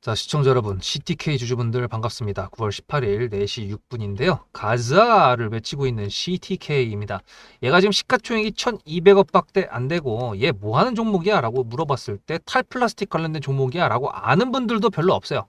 자, 시청자 여러분, CTK 주주분들 반갑습니다. 9월 18일 4시 6분인데요. 가자를 외치고 있는 CTK입니다. 얘가 지금 시가총액이 1200억밖에 안 되고 얘 뭐 하는 종목이야? 라고 물어봤을 때 탈플라스틱 관련된 종목이야? 라고 아는 분들도 별로 없어요.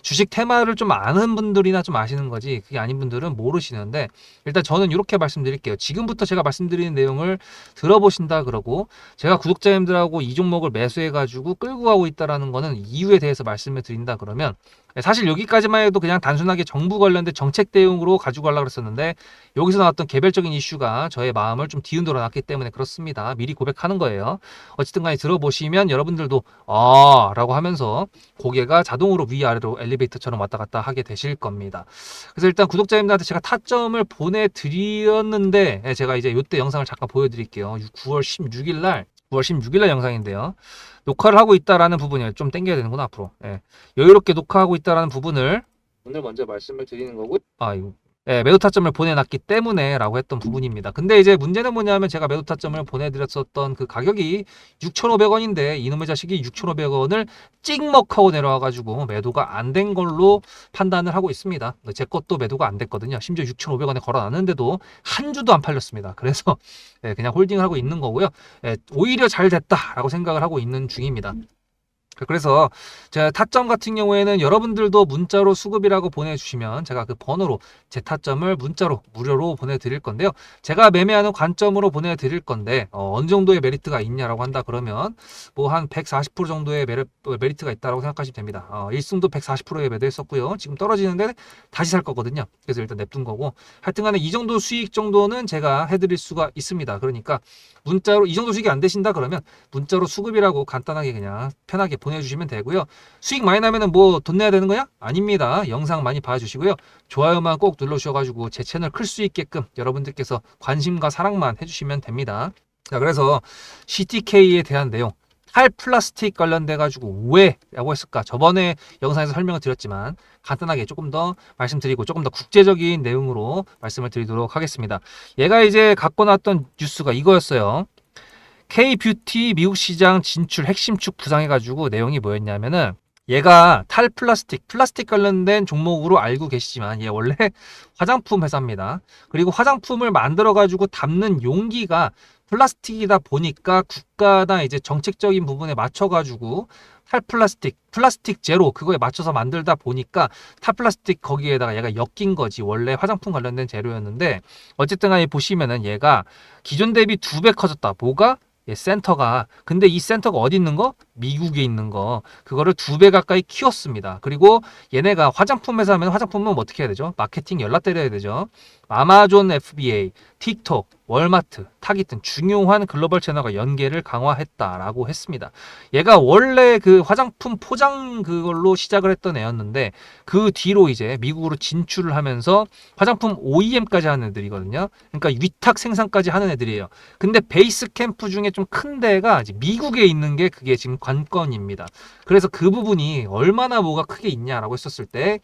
주식 테마를 좀 아는 분들이나 좀 아시는 거지 그게 아닌 분들은 모르시는데 일단 저는 이렇게 말씀드릴게요. 지금부터 제가 말씀드리는 내용을 들어보신다 그러고 제가 구독자님들하고 이 종목을 매수해가지고 끌고 가고 있다라는 거는 이유에 대해서 말씀을 드린다 그러면 사실 여기까지만 해도 그냥 단순하게 정부 관련된 정책 대응으로 가지고 가려고 했었는데 여기서 나왔던 개별적인 이슈가 저의 마음을 좀 뒤흔들어 놨기 때문에 그렇습니다. 미리 고백하는 거예요. 어쨌든 간에 들어보시면 여러분들도 라고 하면서 고개가 자동으로 위아래로 엘리베이터처럼 왔다 갔다 하게 되실 겁니다. 그래서 일단 구독자님들한테 제가 타점을 보내드렸는데 제가 이제 이때 영상을 잠깐 보여드릴게요. 9월 16일 날 9월 16일 날 영상인데요. 녹화를 하고 있다라는 부분을 좀 당겨야 되는구나 앞으로. 여유롭게 녹화하고 있다라는 부분을 오늘 먼저 말씀을 드리는 거고, 이거 매도 타점을 보내놨기 때문에 라고 했던 부분입니다. 근데 이제 문제는 뭐냐면 제가 매도 타점을 보내드렸었던 그 가격이 6,500원인데 이놈의 자식이 6,500원을 찍먹하고 내려와가지고 매도가 안 된 걸로 판단을 하고 있습니다. 제 것도 매도가 안 됐거든요. 심지어 6,500원에 걸어놨는데도 한 주도 안 팔렸습니다. 그래서 그냥 홀딩을 하고 있는 거고요. 오히려 잘 됐다라고 생각을 하고 있는 중입니다. 그래서 제가 타점 같은 경우에는 여러분들도 문자로 수급이라고 보내주시면 제가 그 번호로 제 타점을 문자로 무료로 보내드릴 건데요. 제가 매매하는 관점으로 보내드릴 건데 어느 정도의 메리트가 있냐라고 한다 그러면 뭐 한 140% 정도의 메리트가 있다고 생각하시면 됩니다. 일승도 140%에 매도했었고요. 지금 떨어지는데 다시 살 거거든요. 그래서 일단 냅둔 거고 하여튼간에 이 정도 수익 정도는 제가 해드릴 수가 있습니다. 그러니까 문자로 이 정도 수익이 안 되신다 그러면 문자로 수급이라고 간단하게 그냥 편하게 보내주시면 되고요. 수익 많이 나면은 뭐 돈 내야 되는 거야? 아닙니다. 영상 많이 봐주시고요. 좋아요만 꼭 눌러주셔가지고 제 채널 클 수 있게끔 여러분들께서 관심과 사랑만 해주시면 됩니다. 자, 그래서 CTK에 대한 내용 탈플라스틱 관련돼 가지고 왜 라고 했을까? 저번에 영상에서 설명을 드렸지만 간단하게 조금 더 말씀드리고 조금 더 국제적인 내용으로 말씀을 드리도록 하겠습니다. 얘가 이제 갖고 나왔던 뉴스가 이거였어요. K-뷰티 미국 시장 진출 핵심 축 구상해가지고 내용이 뭐였냐면은 얘가 탈플라스틱, 플라스틱 관련된 종목으로 알고 계시지만 얘 원래 화장품 회사입니다. 그리고 화장품을 만들어가지고 담는 용기가 플라스틱이다 보니까 국가나 이제 정책적인 부분에 맞춰가지고 탈플라스틱, 플라스틱 제로 그거에 맞춰서 만들다 보니까 탈플라스틱 거기에다가 얘가 엮인 거지. 원래 화장품 관련된 재료였는데 어쨌든 간에 보시면은 얘가 기존 대비 2배 커졌다. 뭐가? 센터가. 근데 이 센터가 어디 있는 거? 미국에 있는 거. 그거를 2배 가까이 키웠습니다. 그리고 얘네가 화장품 회사면 화장품은 어떻게 해야 되죠? 마케팅 연락 때려야 되죠. 아마존 FBA, 틱톡, 월마트, 타깃 등 중요한 글로벌 채널과 연계를 강화했다라고 했습니다. 얘가 원래 그 화장품 포장 그걸로 시작을 했던 애였는데 그 뒤로 이제 미국으로 진출을 하면서 화장품 OEM까지 하는 애들이거든요. 그러니까 위탁 생산까지 하는 애들이에요. 근데 베이스 캠프 중에 좀 큰 데가 미국에 있는 게 그게 지금 관건입니다. 그래서 그 부분이 얼마나 뭐가 크게 있냐라고 했었을 때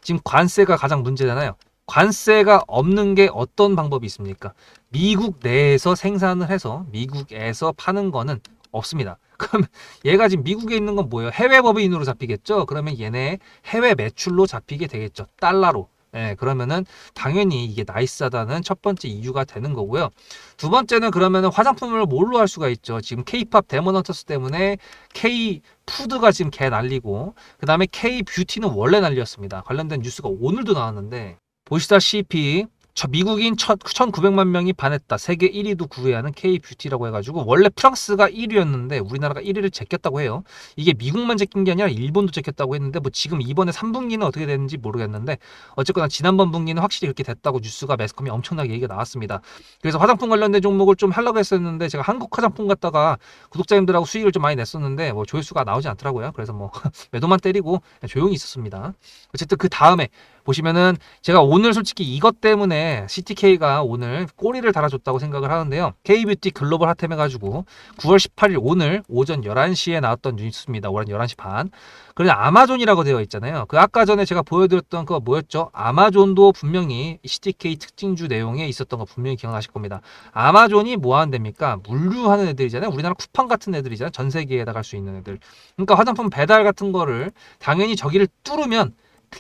지금 관세가 가장 문제잖아요. 관세가 없는 게 어떤 방법이 있습니까? 미국 내에서 생산을 해서 미국에서 파는 거는 없습니다. 그럼 얘가 지금 미국에 있는 건 뭐예요? 해외 법인으로 잡히겠죠? 그러면 얘네 해외 매출로 잡히게 되겠죠. 달러로. 그러면은 당연히 이게 나이스하다는 첫 번째 이유가 되는 거고요. 두 번째는 그러면은 화장품을 뭘로 할 수가 있죠. 지금 K-팝 데모넌터스 때문에 K-푸드가 지금 개 난리고 그 다음에 K-뷰티는 원래 난리였습니다. 관련된 뉴스가 오늘도 나왔는데 보시다시피 미국인 1,900만 명이 반했다. 세계 1위도 구애하는 K-뷰티라고 해가지고 원래 프랑스가 1위였는데 우리나라가 1위를 제꼈다고 해요. 이게 미국만 제낀 게 아니라 일본도 제꼈다고 했는데 뭐 지금 이번에 3분기는 어떻게 됐는지 모르겠는데 어쨌거나 지난번 분기는 확실히 그렇게 됐다고 뉴스가 매스컴이 엄청나게 얘기가 나왔습니다. 그래서 화장품 관련된 종목을 좀 하려고 했었는데 제가 한국 화장품 갖다가 구독자님들하고 수익을 좀 많이 냈었는데 뭐 조회수가 나오지 않더라고요. 그래서 뭐 매도만 때리고 조용히 있었습니다. 어쨌든 그 다음에 보시면은 제가 오늘 솔직히 이것 때문에 CTK가 오늘 꼬리를 달아줬다고 생각을 하는데요. K뷰티 글로벌 핫템 해가지고 9월 18일 오늘 오전 11시에 나왔던 뉴스입니다. 오전 11시 반. 그런데 아마존이라고 되어 있잖아요. 그 아까 전에 제가 보여드렸던 그거 뭐였죠? 아마존도 분명히 CTK 특징주 내용에 있었던 거 분명히 기억나실 겁니다. 아마존이 뭐 하는 데입니까? 물류하는 애들이잖아요. 우리나라 쿠팡 같은 애들이잖아요. 전 세계에다 갈 수 있는 애들. 그러니까 화장품 배달 같은 거를 당연히 저기를 뚫으면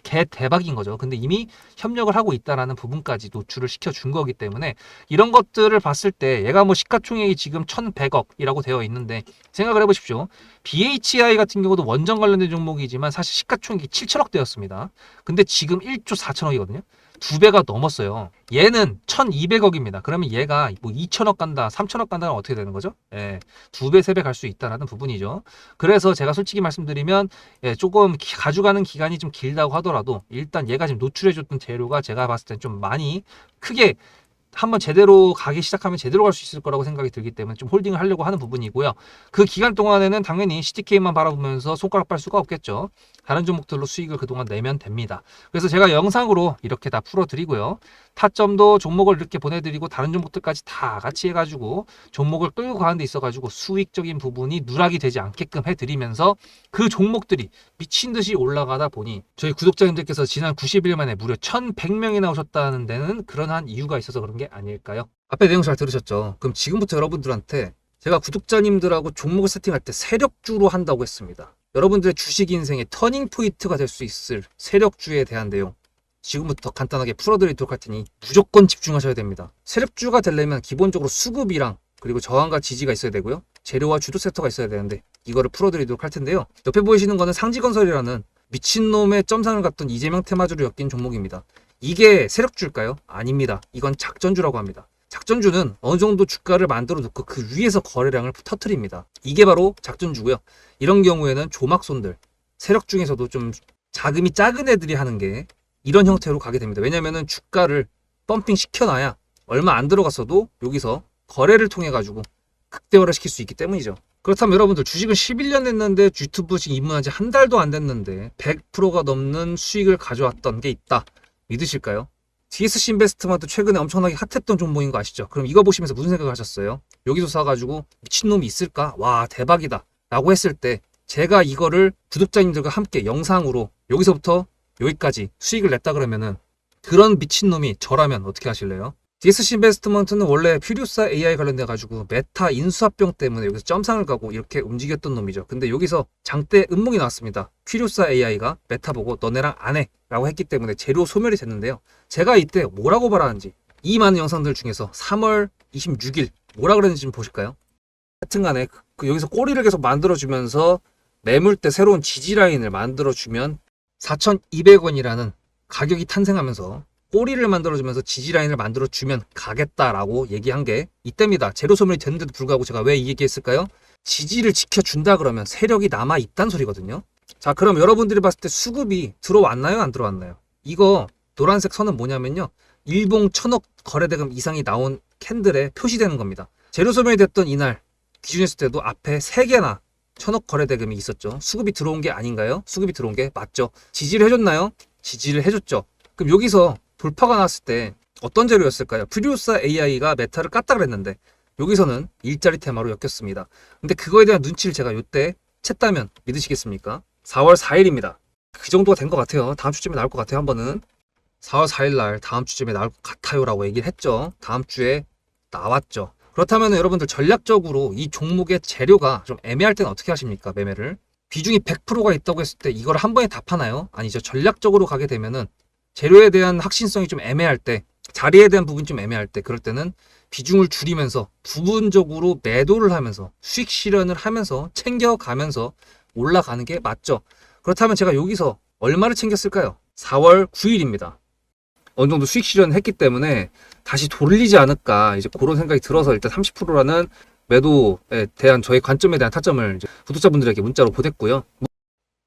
개 대박인 거죠. 근데 이미 협력을 하고 있다라는 부분까지 노출을 시켜준 거기 때문에 이런 것들을 봤을 때 얘가 뭐 시가총액이 지금 1,100억이라고 되어 있는데 생각을 해보십시오. BHI 같은 경우도 원전 관련된 종목이지만 사실 시가총액이 7천억대였습니다. 근데 지금 1조 4천억이거든요. 두 배가 넘었어요. 얘는 1,200억입니다. 그러면 얘가 뭐 2천억 간다, 3천억 간다는 어떻게 되는 거죠? 예, 두 배, 세 배 갈 수 있다라는 부분이죠. 그래서 제가 솔직히 말씀드리면 예, 조금 가져가는 기간이 좀 길다고 하더라도 일단 얘가 지금 노출해줬던 재료가 제가 봤을 땐 좀 많이 크게 한번 제대로 가기 시작하면 제대로 갈 수 있을 거라고 생각이 들기 때문에 좀 홀딩을 하려고 하는 부분이고요. 그 기간 동안에는 당연히 CTK만 바라보면서 손가락 빨 수가 없겠죠. 다른 종목들로 수익을 그동안 내면 됩니다. 그래서 제가 영상으로 이렇게 다 풀어드리고요. 타점도 종목을 이렇게 보내드리고 다른 종목들까지 다 같이 해가지고 종목을 끌고 가는 데 있어가지고 수익적인 부분이 누락이 되지 않게끔 해드리면서 그 종목들이 미친 듯이 올라가다 보니 저희 구독자님들께서 지난 90일 만에 무려 1,100명이나 오셨다는 데는 그러한 이유가 있어서 그런 게 아닐까요? 앞에 내용 잘 들으셨죠? 그럼 지금부터 여러분들한테 제가 구독자님들하고 종목을 세팅할 때 세력주로 한다고 했습니다. 여러분들의 주식 인생의 터닝 포인트가 될 수 있을 세력주에 대한 내용 지금부터 간단하게 풀어드리도록 할 테니 무조건 집중하셔야 됩니다. 세력주가 되려면 기본적으로 수급이랑 그리고 저항과 지지가 있어야 되고요. 재료와 주도 섹터가 있어야 되는데 이거를 풀어드리도록 할 텐데요. 옆에 보이시는 거는 상지건설이라는 미친놈의 점상을 갖던 이재명 테마주를 엮인 종목입니다. 이게 세력주일까요? 아닙니다. 이건 작전주라고 합니다. 작전주는 어느 정도 주가를 만들어 놓고 그 위에서 거래량을 터트립니다. 이게 바로 작전주고요. 이런 경우에는 조막손들, 세력 중에서도 좀 자금이 작은 애들이 하는 게 이런 형태로 가게 됩니다. 왜냐면은 주가를 펌핑 시켜놔야 얼마 안 들어갔어도 여기서 거래를 통해 가지고 극대화를 시킬 수 있기 때문이죠. 그렇다면 여러분들 주식을 11년 했는데 유튜브 지금 입문한 지 한 달도 안 됐는데 100%가 넘는 수익을 가져왔던 게 있다. 믿으실까요? DSC 인베스트먼트 최근에 엄청나게 핫했던 종목인 거 아시죠? 그럼 이거 보시면서 무슨 생각을 하셨어요? 여기서 사가지고 미친놈이 있을까? 와 대박이다 라고 했을 때 제가 이거를 구독자님들과 함께 영상으로 여기서부터 여기까지 수익을 냈다 그러면은 그런 미친놈이 저라면 어떻게 하실래요? DSC 인베스트먼트는 원래 퓨리오사 AI 관련돼 가지고 메타 인수합병 때문에 여기서 점상을 가고 이렇게 움직였던 놈이죠. 근데 여기서 장대 음몽이 나왔습니다. 퓨리오사 AI가 메타 보고 너네랑 안 해 라고 했기 때문에 재료 소멸이 됐는데요. 제가 이때 뭐라고 말하는지 이 많은 영상들 중에서 3월 26일 뭐라 그랬는지 좀 보실까요? 하여튼간에 여기서 꼬리를 계속 만들어주면서 매물대 새로운 지지라인을 만들어주면 4,200원이라는 가격이 탄생하면서 꼬리를 만들어주면서 지지라인을 만들어주면 가겠다라고 얘기한 게 이때입니다. 재료 소멸이 됐는데도 불구하고 제가 왜 이 얘기했을까요? 지지를 지켜준다 그러면 세력이 남아있단 소리거든요. 자, 그럼 여러분들이 봤을 때 수급이 들어왔나요? 안 들어왔나요? 이거 노란색 선은 뭐냐면요. 일봉 1,000억 거래대금 이상이 나온 캔들에 표시되는 겁니다. 재료 소멸이 됐던 이날 기준했을 때도 앞에 3개나 1,000억 거래대금이 있었죠. 수급이 들어온 게 아닌가요? 수급이 들어온 게 맞죠. 지지를 해줬나요? 지지를 해줬죠. 그럼 여기서 돌파가 났을 때 어떤 재료였을까요? 퓨리오사 AI가 메타를 깠다 그랬는데 여기서는 일자리 테마로 엮였습니다. 근데 그거에 대한 눈치를 제가 요때 챘다면 믿으시겠습니까? 4월 4일입니다. 그 정도가 된 것 같아요. 다음 주쯤에 나올 것 같아요. 한 번은 4월 4일 날 다음 주쯤에 나올 것 같아요 라고 얘기를 했죠. 다음 주에 나왔죠. 그렇다면 여러분들 전략적으로 이 종목의 재료가 좀 애매할 때는 어떻게 하십니까? 매매를 비중이 100%가 있다고 했을 때 이걸 한 번에 다 파나요? 아니죠. 전략적으로 가게 되면은 재료에 대한 확신성이 좀 애매할 때, 자리에 대한 부분이 좀 애매할 때, 그럴 때는 비중을 줄이면서 부분적으로 매도를 하면서 수익 실현을 하면서 챙겨가면서 올라가는 게 맞죠. 그렇다면 제가 여기서 얼마를 챙겼을까요? 4월 9일입니다. 어느 정도 수익 실현을 했기 때문에 다시 돌리지 않을까 이제 그런 생각이 들어서 일단 30%라는 매도에 대한 저의 관점에 대한 타점을 이제 구독자분들에게 문자로 보냈고요.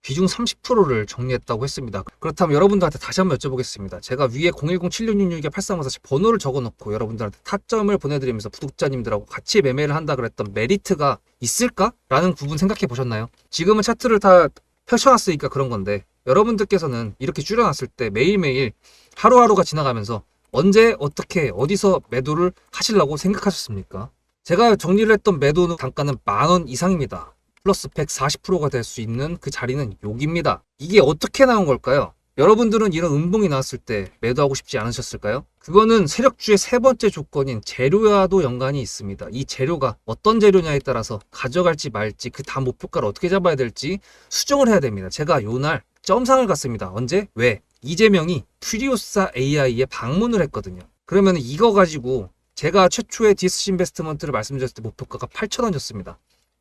비중 30%를 정리했다고 했습니다. 그렇다면 여러분들한테 다시 한번 여쭤보겠습니다. 제가 위에 010-7666-8354 번호를 적어놓고 여러분들한테 타점을 보내드리면서 구독자님들하고 같이 매매를 한다 그랬던 메리트가 있을까? 라는 부분 생각해 보셨나요? 지금은 차트를 다 펼쳐놨으니까 그런 건데 여러분들께서는 이렇게 줄여놨을 때 매일매일 하루하루가 지나가면서 언제 어떻게 어디서 매도를 하시려고 생각하셨습니까? 제가 정리를 했던 매도 단가는 10,000원 이상입니다. 플러스 140%가 될 수 있는 그 자리는 여기입니다. 이게 어떻게 나온 걸까요? 여러분들은 이런 음봉이 나왔을 때 매도하고 싶지 않으셨을까요? 그거는 세력주의 세 번째 조건인 재료와도 연관이 있습니다. 이 재료가 어떤 재료냐에 따라서 가져갈지 말지 그 다음 목표가를 어떻게 잡아야 될지 수정을 해야 됩니다. 제가 요날 점상을 갔습니다. 언제? 왜? 이재명이 퓨리오사 AI에 방문을 했거든요. 그러면 이거 가지고 제가 최초의 디스시 인베스트먼트를 말씀드렸을 때 목표가가 8,000원이었습니다.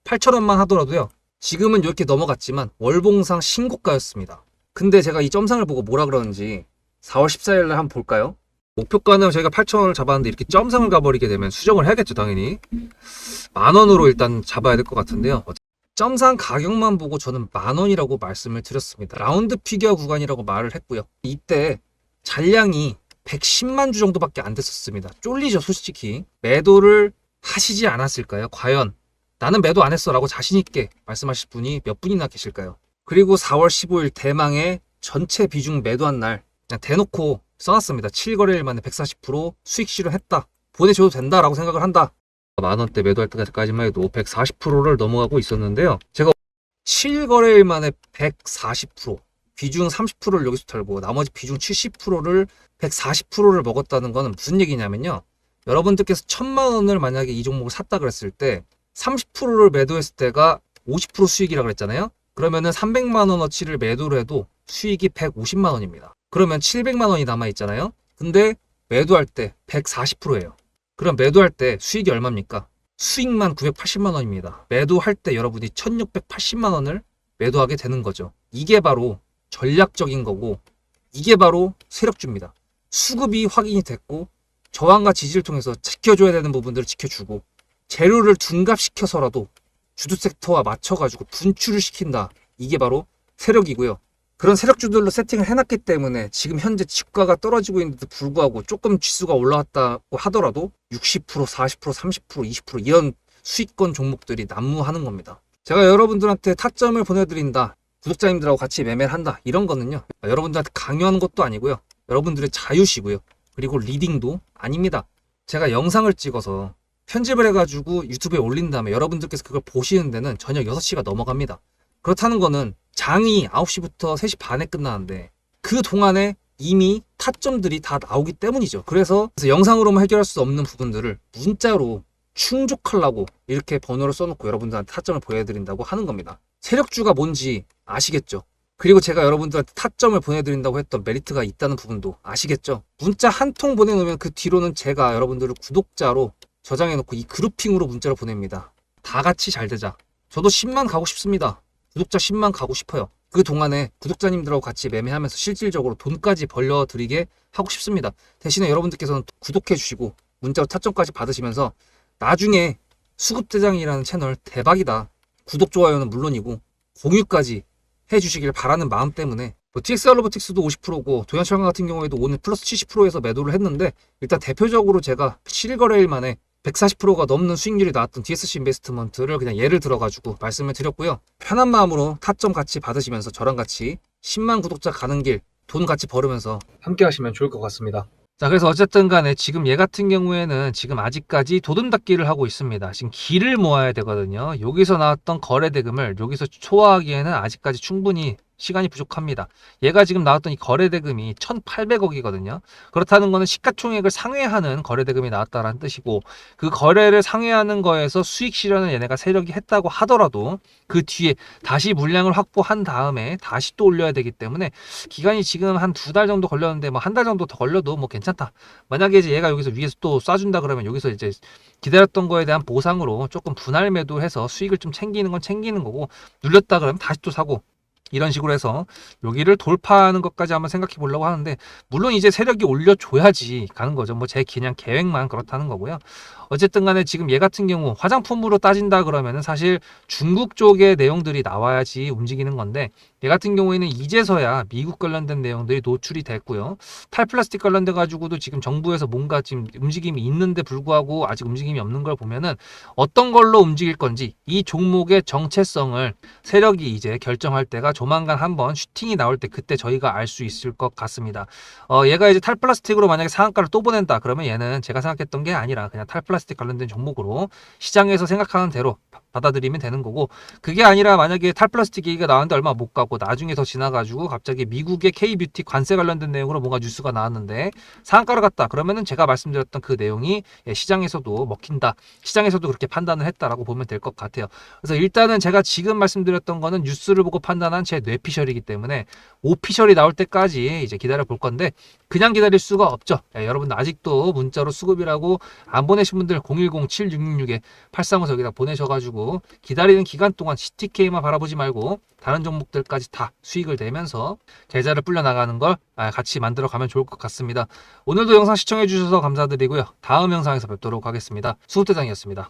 8,000원만 하더라도요. 지금은 이렇게 넘어갔지만 월봉상 신고가였습니다. 근데 제가 이 점상을 보고 뭐라 그러는지 4월 14일 날 한번 볼까요? 목표가는 저희가 8,000원을 잡았는데 이렇게 점상을 가버리게 되면 수정을 해야겠죠, 당연히. 10,000원으로 일단 잡아야 될 것 같은데요. 점상 가격만 보고 저는 10,000원이라고 말씀을 드렸습니다. 라운드 피겨 구간이라고 말을 했고요. 이때 잔량이 110만 주 정도밖에 안 됐었습니다. 쫄리죠, 솔직히. 매도를 하시지 않았을까요? 과연 나는 매도 안 했어 라고 자신있게 말씀하실 분이 몇 분이나 계실까요? 그리고 4월 15일 대망의 전체 비중 매도한 날 그냥 대놓고 써놨습니다. 7거래일 만에 140% 수익 실현했다. 보내줘도 된다라고 생각을 한다. 10,000원대 매도할 때까지만 해도 140%를 넘어가고 있었는데요. 제가 7거래일 만에 140% 비중 30%를 여기서 털고 나머지 비중 70%를 140%를 먹었다는 거는 무슨 얘기냐면요. 여러분들께서 1,000만 원을 만약에 이 종목을 샀다 그랬을 때 30%를 매도했을 때가 50% 수익이라 그랬잖아요. 그러면은 300만 원어치를 매도를 해도 수익이 150만 원입니다. 그러면 700만 원이 남아 있잖아요. 근데 매도할 때 140%예요. 그럼 매도할 때 수익이 얼마입니까? 수익만 980만 원입니다. 매도할 때 여러분이 1680만 원을 매도하게 되는 거죠. 이게 바로 전략적인 거고 이게 바로 세력주입니다. 수급이 확인이 됐고 저항과 지지를 통해서 지켜줘야 되는 부분들을 지켜주고 재료를 둔갑시켜서라도 주도 섹터와 맞춰가지고 분출을 시킨다. 이게 바로 세력이고요. 그런 세력주들로 세팅을 해놨기 때문에 지금 현재 주가가 떨어지고 있는데도 불구하고 조금 지수가 올라왔다고 하더라도 60%, 40%, 30%, 20% 이런 수익권 종목들이 난무하는 겁니다. 제가 여러분들한테 타점을 보내드린다. 구독자님들하고 같이 매매를 한다. 이런 거는요. 여러분들한테 강요하는 것도 아니고요. 여러분들의 자유시고요. 그리고 리딩도 아닙니다. 제가 영상을 찍어서 편집을 해가지고 유튜브에 올린 다음에 여러분들께서 그걸 보시는 데는 저녁 6시가 넘어갑니다. 그렇다는 거는 장이 9시부터 3시 반에 끝나는데 그 동안에 이미 타점들이 다 나오기 때문이죠. 그래서 영상으로만 해결할 수 없는 부분들을 문자로 충족하려고 이렇게 번호를 써놓고 여러분들한테 타점을 보여드린다고 하는 겁니다. 세력주가 뭔지 아시겠죠? 그리고 제가 여러분들한테 타점을 보내드린다고 했던 메리트가 있다는 부분도 아시겠죠? 문자 한 통 보내놓으면 그 뒤로는 제가 여러분들을 구독자로 저장해놓고 이 그룹핑으로 문자를 보냅니다. 다 같이 잘 되자. 저도 10만 가고 싶습니다. 구독자 10만 가고 싶어요. 그 동안에 구독자님들하고 같이 매매하면서 실질적으로 돈까지 벌려드리게 하고 싶습니다. 대신에 여러분들께서는 구독해주시고 문자로 타점까지 받으시면서 나중에 수급대장이라는 채널 대박이다. 구독, 좋아요는 물론이고 공유까지 해주시길 바라는 마음 때문에 TXR 로보틱스도 50%고 도연철강 같은 경우에도 오늘 플러스 70%에서 매도를 했는데 일단 대표적으로 제가 7거래일 만에 140%가 넘는 수익률이 나왔던 DSC 인베스트먼트를 그냥 예를 들어가지고 말씀을 드렸고요. 편한 마음으로 타점 같이 받으시면서 저랑 같이 10만 구독자 가는 길 돈 같이 벌으면서 함께 하시면 좋을 것 같습니다. 자, 그래서 어쨌든 간에 지금 얘 같은 경우에는 지금 아직까지 도둠닫기를 하고 있습니다. 지금 길을 모아야 되거든요. 여기서 나왔던 거래 대금을 여기서 초과하기에는 아직까지 충분히 시간이 부족합니다. 얘가 지금 나왔던 이 거래 대금이 1,800억이거든요. 그렇다는 거는 시가총액을 상회하는 거래 대금이 나왔다는 뜻이고 그 거래를 상회하는 거에서 수익 실현을 얘네가 세력이 했다고 하더라도 그 뒤에 다시 물량을 확보한 다음에 다시 또 올려야 되기 때문에 기간이 지금 한 2달 정도 걸렸는데 뭐 한 달 정도 더 걸려도 뭐 괜찮다. 만약에 이제 얘가 여기서 위에서 또 쏴준다 그러면 여기서 이제 기다렸던 거에 대한 보상으로 조금 분할 매도해서 수익을 좀 챙기는 건 챙기는 거고 눌렸다 그러면 다시 또 사고 이런 식으로 해서 여기를 돌파하는 것까지 한번 생각해 보려고 하는데 물론 이제 세력이 올려줘야지 가는 거죠. 뭐 제 그냥 계획만 그렇다는 거고요. 어쨌든 간에 지금 얘 같은 경우 화장품으로 따진다 그러면은 사실 중국 쪽의 내용들이 나와야지 움직이는 건데 얘 같은 경우에는 이제서야 미국 관련된 내용들이 노출이 됐고요. 탈플라스틱 관련돼 가지고도 지금 정부에서 뭔가 지금 움직임이 있는데 불구하고 아직 움직임이 없는 걸 보면은 어떤 걸로 움직일 건지 이 종목의 정체성을 세력이 이제 결정할 때가 조만간 한번 슈팅이 나올 때 그때 저희가 알 수 있을 것 같습니다. 얘가 이제 탈플라스틱으로 만약에 상한가를 또 보낸다 그러면 얘는 제가 생각했던 게 아니라 그냥 탈플라스틱 관련된 종목으로 시장에서 생각하는 대로 받아들이면 되는 거고, 그게 아니라 만약에 탈플라스틱 얘기가 나왔는데 얼마 못 가고 나중에 더 지나가지고 갑자기 미국의 K뷰티 관세 관련된 내용으로 뭔가 뉴스가 나왔는데 상한가를 갔다 그러면은 제가 말씀드렸던 그 내용이 시장에서도 먹힌다, 시장에서도 그렇게 판단을 했다라고 보면 될 것 같아요. 그래서 일단은 제가 지금 말씀드렸던 거는 뉴스를 보고 판단한 제 뇌피셜이기 때문에 오피셜이 나올 때까지 이제 기다려 볼 건데 그냥 기다릴 수가 없죠. 여러분들 아직도 문자로 수급이라고 안 보내신 분들 010-7666-8354 여기다 보내셔가지고 기다리는 기간 동안 CTK만 바라보지 말고 다른 종목들까지 다 수익을 내면서 계좌를 불려나가는 걸 같이 만들어 가면 좋을 것 같습니다. 오늘도 영상 시청해 주셔서 감사드리고요. 다음 영상에서 뵙도록 하겠습니다. 수급대장이었습니다.